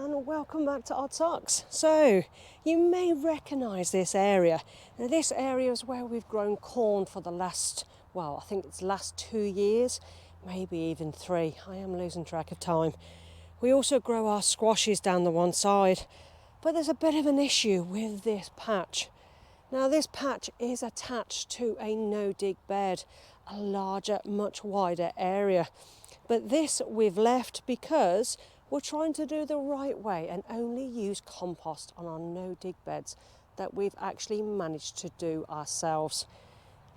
and welcome back to Odd Socks. So you may recognise this area. Now this area is where we've grown corn for the last, well, I think it's last 2 years, maybe even 3. I am losing track of time. We also grow our squashes down the one side, but there's a bit of an issue with this patch. Now this patch is attached to a no-dig bed, a larger, much wider area. But this we've left because we're trying to do the right way and only use compost on our no-dig beds that we've actually managed to do ourselves.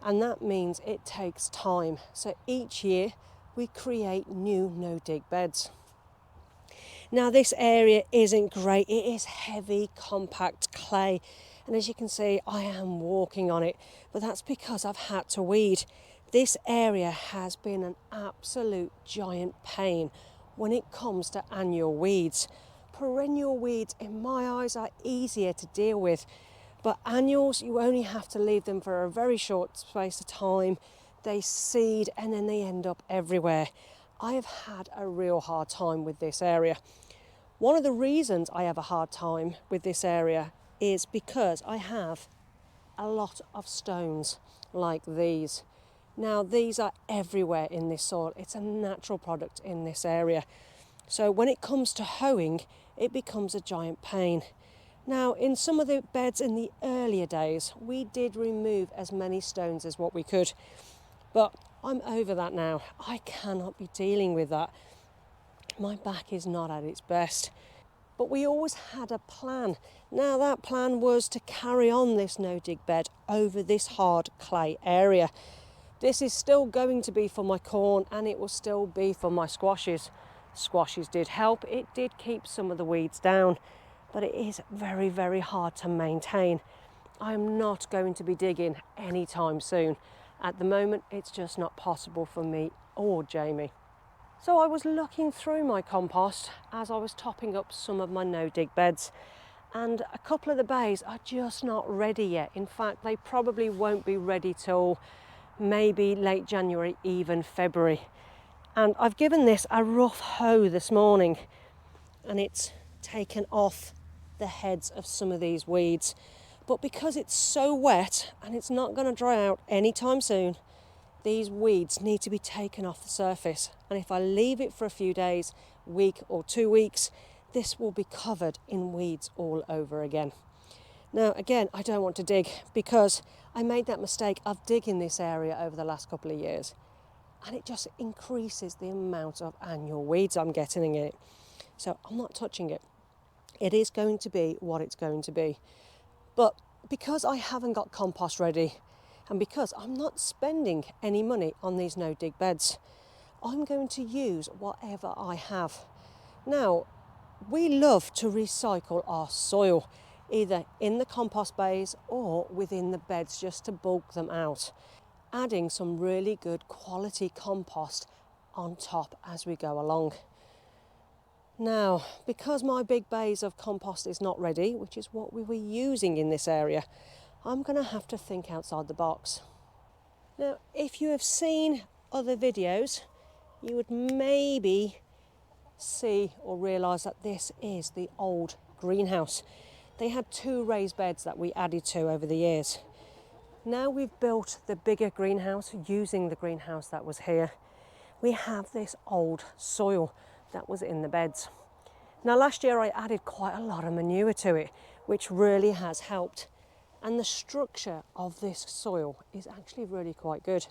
And that means it takes time. So each year we create new no-dig beds. Now this area isn't great. It is heavy, compact clay. And as you can see, I am walking on it, but that's because I've had to weed. This area has been an absolute giant pain when it comes to annual weeds. Perennial weeds, in my eyes, are easier to deal with, but annuals, you only have to leave them for a very short space of time. They seed and then they end up everywhere. I have had a real hard time with this area. One of the reasons I have a hard time with this area is because I have a lot of stones like these. Now these are everywhere in this soil. It's a natural product in this area. So when it comes to hoeing, it becomes a giant pain. Now in some of the beds in the earlier days, we did remove as many stones as what we could. But I'm over that now. I cannot be dealing with that. My back is not at its best. But we always had a plan. Now that plan was to carry on this no-dig bed over this hard clay area. This is still going to be for my corn and it will still be for my squashes. Squashes did help. It did keep some of the weeds down, but it is very, very hard to maintain. I am not going to be digging anytime soon. At the moment, it's just not possible for me or Jamie. So I was looking through my compost as I was topping up some of my no-dig beds, and a couple of the bays are just not ready yet. In fact, they probably won't be ready till maybe late January, even February. And I've given this a rough hoe this morning and it's taken off the heads of some of these weeds. But because it's so wet and it's not going to dry out anytime soon, these weeds need to be taken off the surface. And if I leave it for a few days, week or 2 weeks, this will be covered in weeds all over again. Now, again, I don't want to dig because I made that mistake of digging this area over the last couple of years. And it just increases the amount of annual weeds I'm getting in it. So I'm not touching it. It is going to be what it's going to be. But because I haven't got compost ready, and because I'm not spending any money on these no-dig beds, I'm going to use whatever I have. Now, we love to recycle our soil, either in the compost bays or within the beds just to bulk them out, adding some really good quality compost on top as we go along. Now, because my big bays of compost is not ready, which is what we were using in this area, I'm going to have to think outside the box. Now, if you have seen other videos, you would maybe see or realise that this is the old greenhouse. They had 2 raised beds that we added to over the years. Now we've built the bigger greenhouse using the greenhouse that was here. We have this old soil that was in the beds. Now last year I added quite a lot of manure to it, which really has helped. And the structure of this soil is actually really quite good.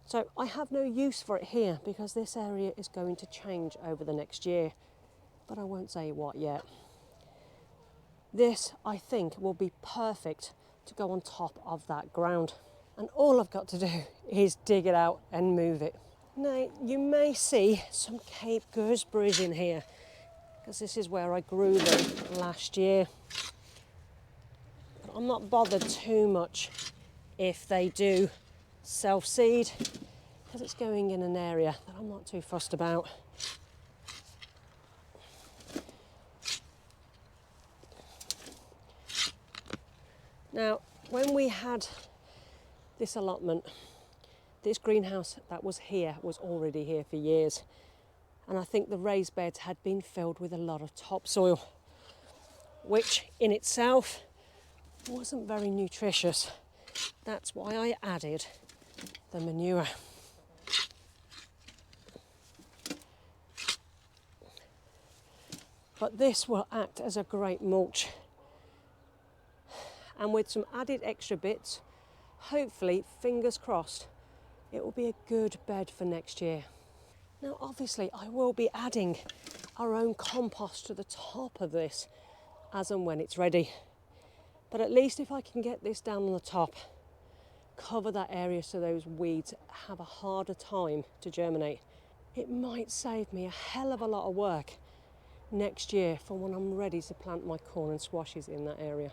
So I have no use for it here because this area is going to change over the next year, but I won't say what yet. This, I think, will be perfect to go on top of that ground. And all I've got to do is dig it out and move it. Now, you may see some Cape gooseberries in here because this is where I grew them last year. But I'm not bothered too much if they do self-seed because it's going in an area that I'm not too fussed about. Now, when we had this allotment, this greenhouse that was here was already here for years. And I think the raised beds had been filled with a lot of topsoil, which in itself wasn't very nutritious. That's why I added the manure. But this will act as a great mulch. And with some added extra bits, hopefully, fingers crossed, it will be a good bed for next year. Now, obviously, I will be adding our own compost to the top of this as and when it's ready. But at least if I can get this down on the top, cover that area so those weeds have a harder time to germinate, it might save me a hell of a lot of work next year for when I'm ready to plant my corn and squashes in that area.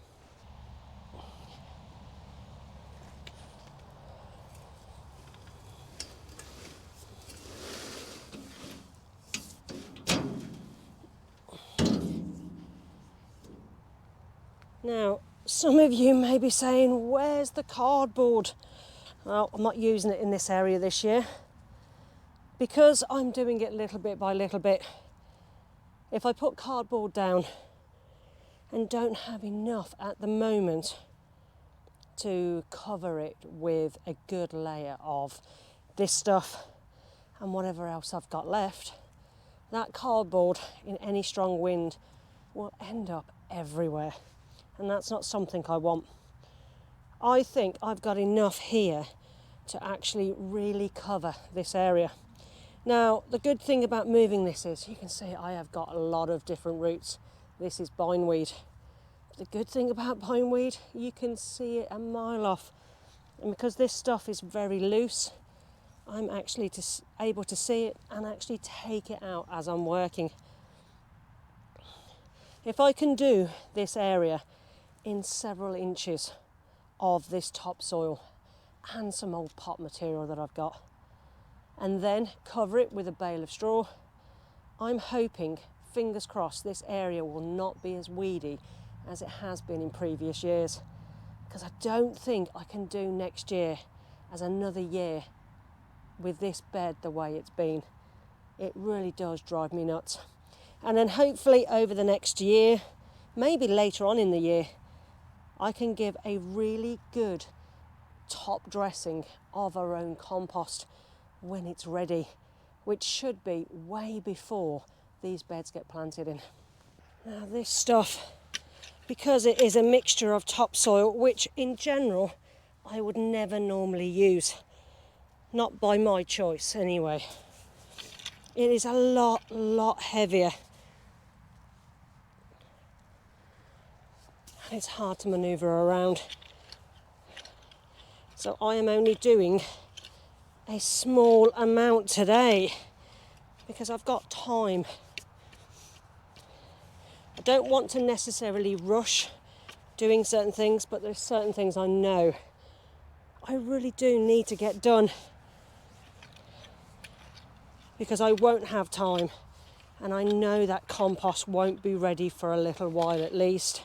Now, some of you may be saying, where's the cardboard? Well, I'm not using it in this area this year because I'm doing it little bit by little bit. If I put cardboard down and don't have enough at the moment to cover it with a good layer of this stuff and whatever else I've got left, that cardboard in any strong wind will end up everywhere. And that's not something I want. I think I've got enough here to actually really cover this area. Now, the good thing about moving this is, you can see I have got a lot of different roots. This is bindweed. The good thing about bindweed, you can see it a mile off. And because this stuff is very loose, I'm actually able to see it and actually take it out as I'm working. If I can do this area in several inches of this topsoil and some old pot material that I've got, and then cover it with a bale of straw, I'm hoping, fingers crossed, this area will not be as weedy as it has been in previous years, because I don't think I can do next year as another year with this bed the way it's been. It really does drive me nuts. And then hopefully over the next year, maybe later on in the year, I can give a really good top dressing of our own compost when it's ready, which should be way before these beds get planted in. Now this stuff, because it is a mixture of topsoil, which in general I would never normally use, not by my choice anyway, it is a lot heavier. It's hard to manoeuvre around. So I am only doing a small amount today because I've got time. I don't want to necessarily rush doing certain things, but there's certain things I know I really do need to get done because I won't have time, and I know that compost won't be ready for a little while at least.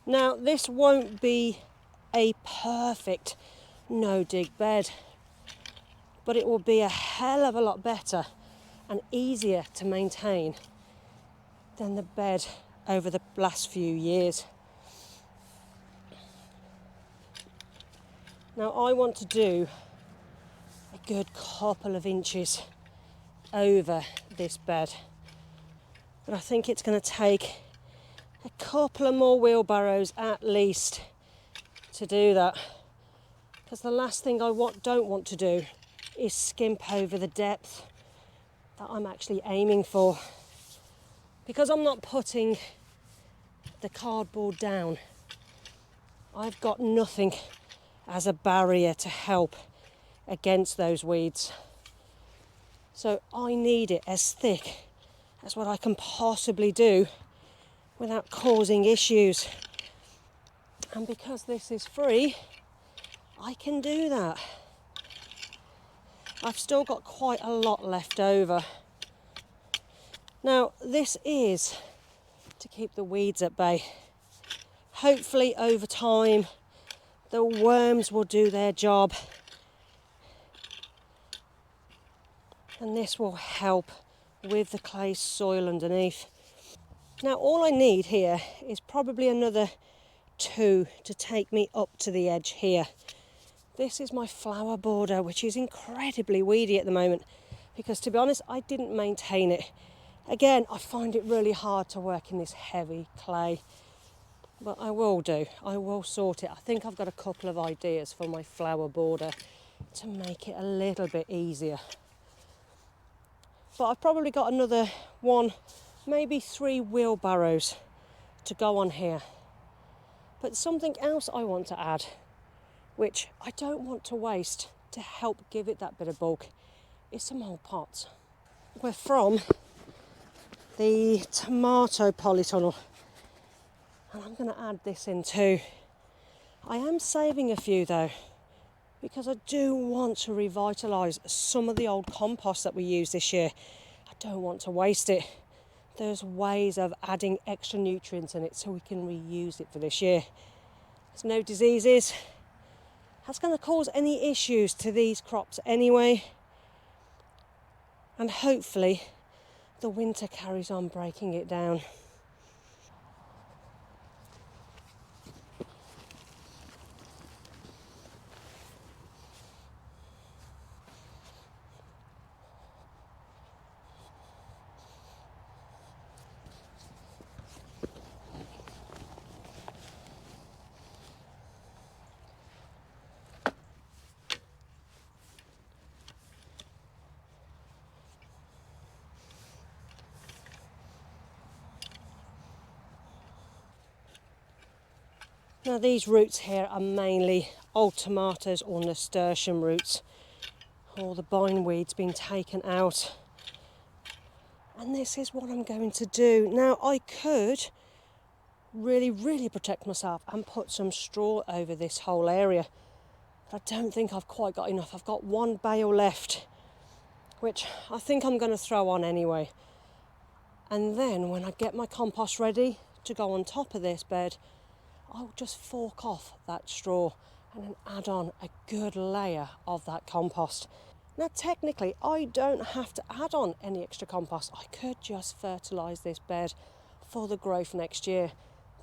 Now, this won't be a perfect no-dig bed, but it will be a hell of a lot better and easier to maintain than the bed over the last few years. Now, I want to do a good couple of inches over this bed, but I think it's going to take a couple of more wheelbarrows at least to do that, because the last thing I don't want to do is skimp over the depth that I'm actually aiming for, because I'm not putting the cardboard down. I've got nothing as a barrier to help against those weeds, so I need it as thick as what I can possibly do without causing issues. And because this is free, I can do that. I've still got quite a lot left over. Now, this is to keep the weeds at bay. Hopefully over time the worms will do their job and this will help with the clay soil underneath. Now all I need here is probably another 2 to take me up to the edge here. This is my flower border, which is incredibly weedy at the moment because, to be honest, I didn't maintain it. Again, I find it really hard to work in this heavy clay, but I will do. I will sort it. I think I've got a couple of ideas for my flower border to make it a little bit easier. But I've probably got another 1, maybe 3 wheelbarrows to go on here. But something else I want to add, which I don't want to waste to help give it that bit of bulk, is some old pots. We're from the tomato polytunnel, and I'm going to add this in too. I am saving a few though, because I do want to revitalise some of the old compost that we used this year. I don't want to waste it. There's ways of adding extra nutrients in it so we can reuse it for this year. There's no diseases. That's going to cause any issues to these crops anyway. And hopefully the winter carries on breaking it down. Now these roots here are mainly old tomatoes or nasturtium roots. All the bindweed's been taken out. And this is what I'm going to do. Now I could really protect myself and put some straw over this whole area. But I don't think I've quite got enough. I've got 1 bale left, which I think I'm going to throw on anyway. And then when I get my compost ready to go on top of this bed, I'll just fork off that straw and then add on a good layer of that compost. Now technically I don't have to add on any extra compost. I could just fertilise this bed for the growth next year,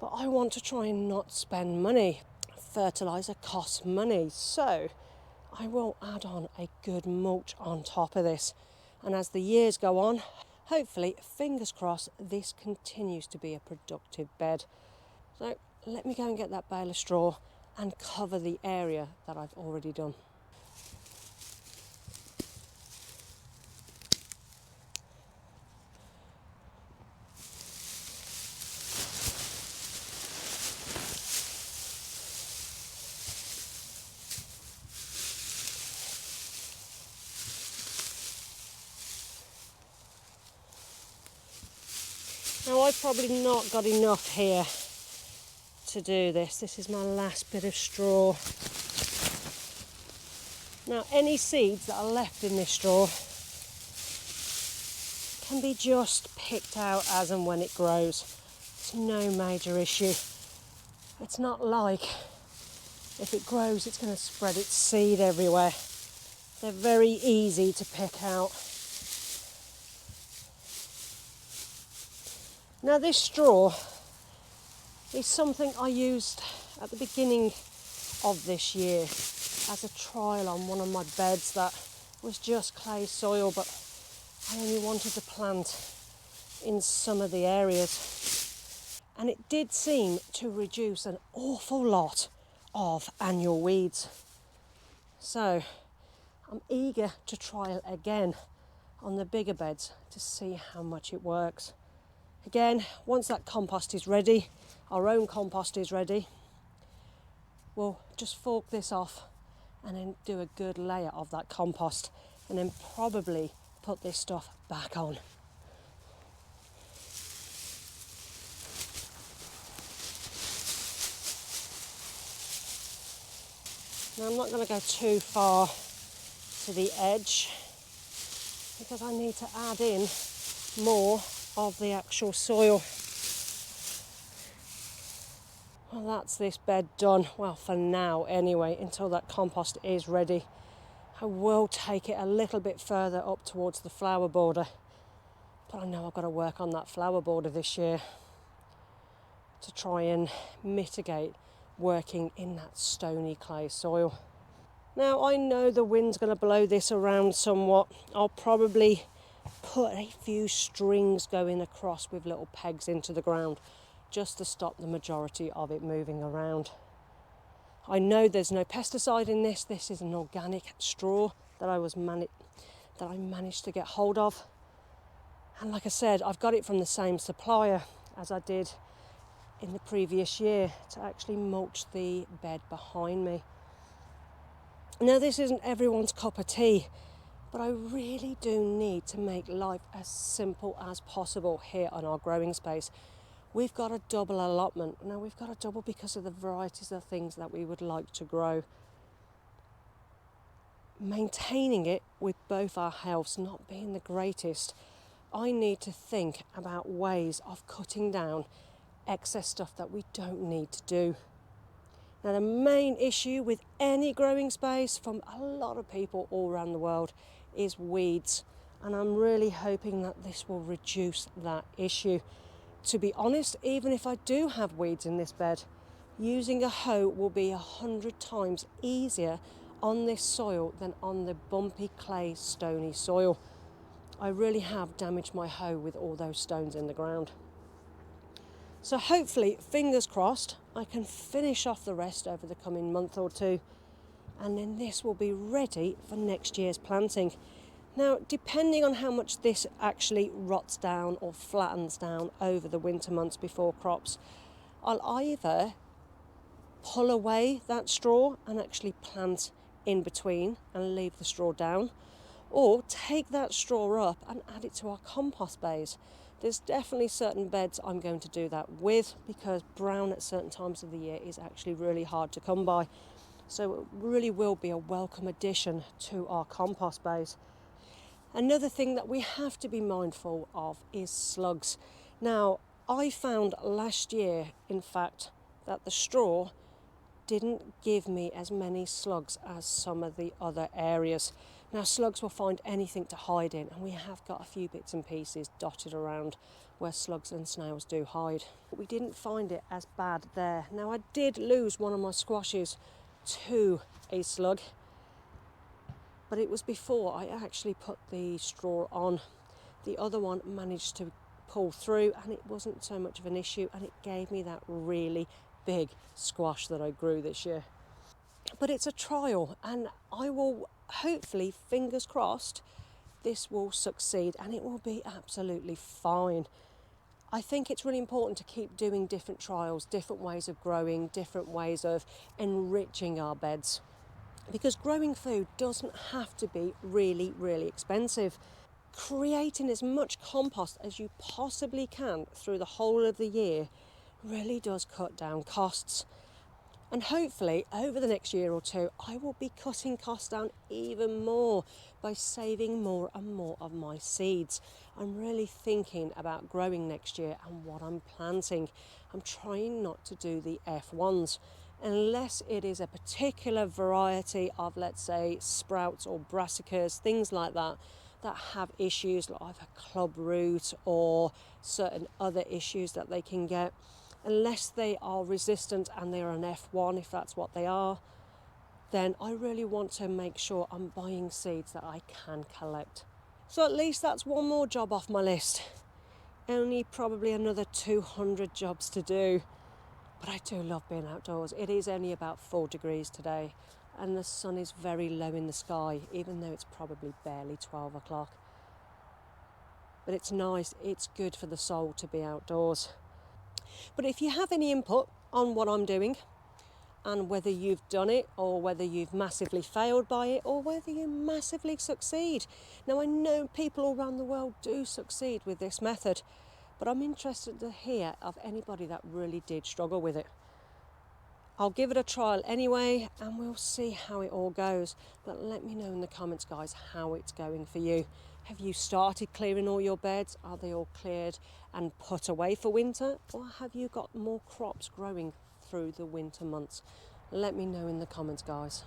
but I want to try and not spend money. Fertiliser costs money, so I will add on a good mulch on top of this. And as the years go on, hopefully, fingers crossed, this continues to be a productive bed. So let me go and get that bale of straw and cover the area that I've already done. Now I've probably not got enough here to do this. This is my last bit of straw. Now any seeds that are left in this straw can be just picked out as and when it grows. It's no major issue. It's not like if it grows it's going to spread its seed everywhere. They're very easy to pick out. Now this straw is something I used at the beginning of this year as a trial on one of my beds that was just clay soil, but I only wanted to plant in some of the areas. And it did seem to reduce an awful lot of annual weeds. So I'm eager to try it again on the bigger beds to see how much it works. Again, once that compost is ready, our own compost is ready, we'll just fork this off and then do a good layer of that compost and then probably put this stuff back on. Now I'm not going to go too far to the edge because I need to add in more of the actual soil. Well, that's this bed done, well, for now anyway, until that compost is ready. I will take it a little bit further up towards the flower border, but I know I've got to work on that flower border this year to try and mitigate working in that stony clay soil. Now I know the wind's going to blow this around somewhat. I'll probably put a few strings going across with little pegs into the ground just to stop the majority of it moving around. I know there's no pesticide in this. This is an organic straw that I managed to get hold of. And like I said, I've got it from the same supplier as I did in the previous year to actually mulch the bed behind me. Now this isn't everyone's cup of tea, but I really do need to make life as simple as possible here on our growing space. We've got a double allotment. Now we've got a double because of the varieties of things that we would like to grow. Maintaining it with both our healths not being the greatest, I need to think about ways of cutting down excess stuff that we don't need to do. Now the main issue with any growing space from a lot of people all around the world is weeds, and I'm really hoping that this will reduce that issue. To be honest, even if I do have weeds in this bed, using a hoe will be 100 times easier on this soil than on the bumpy clay stony soil. I really have damaged my hoe with all those stones in the ground. So hopefully, fingers crossed, I can finish off the rest over the coming month or two, and then this will be ready for next year's planting. Now, depending on how much this actually rots down or flattens down over the winter months before crops, I'll either pull away that straw and actually plant in between and leave the straw down, or take that straw up and add it to our compost bays. There's definitely certain beds I'm going to do that with, because brown at certain times of the year is actually really hard to come by. So it really will be a welcome addition to our compost bays. Another thing that we have to be mindful of is slugs. Now, I found last year, in fact, that the straw didn't give me as many slugs as some of the other areas. Now, slugs will find anything to hide in, and we have got a few bits and pieces dotted around where slugs and snails do hide. We didn't find it as bad there. Now, I did lose one of my squashes to a slug, but it was before I actually put the straw on. The other one managed to pull through, and it wasn't so much of an issue, and it gave me that really big squash that I grew this year. But it's a trial, and I will hopefully, fingers crossed, this will succeed and it will be absolutely fine. I think it's really important to keep doing different trials, different ways of growing, different ways of enriching our beds, because growing food doesn't have to be really, really expensive. Creating as much compost as you possibly can through the whole of the year really does cut down costs. And hopefully over the next year or two, I will be cutting costs down even more by saving more and more of my seeds. I'm really thinking about growing next year and what I'm planting. I'm trying not to do the F1s unless it is a particular variety of, let's say, sprouts or brassicas, things like that, that have issues like either club root or certain other issues that they can get. Unless they are resistant and they're an F1, if that's what they are, then I really want to make sure I'm buying seeds that I can collect. So at least that's one more job off my list. Only probably another 200 jobs to do. But I do love being outdoors. It is only about 4 degrees today, and the sun is very low in the sky, even though it's probably barely 12 o'clock. But it's nice, it's good for the soul to be outdoors. But if you have any input on what I'm doing, and whether you've done it or whether you've massively failed by it or whether you massively succeed. Now, I know people all around the world do succeed with this method, but I'm interested to hear of anybody that really did struggle with it. I'll give it a trial anyway, and we'll see how it all goes. But let me know in the comments, guys, how it's going for you. Have you started clearing all your beds? Are they all cleared and put away for winter? Or have you got more crops growing through the winter months? Let me know in the comments, guys.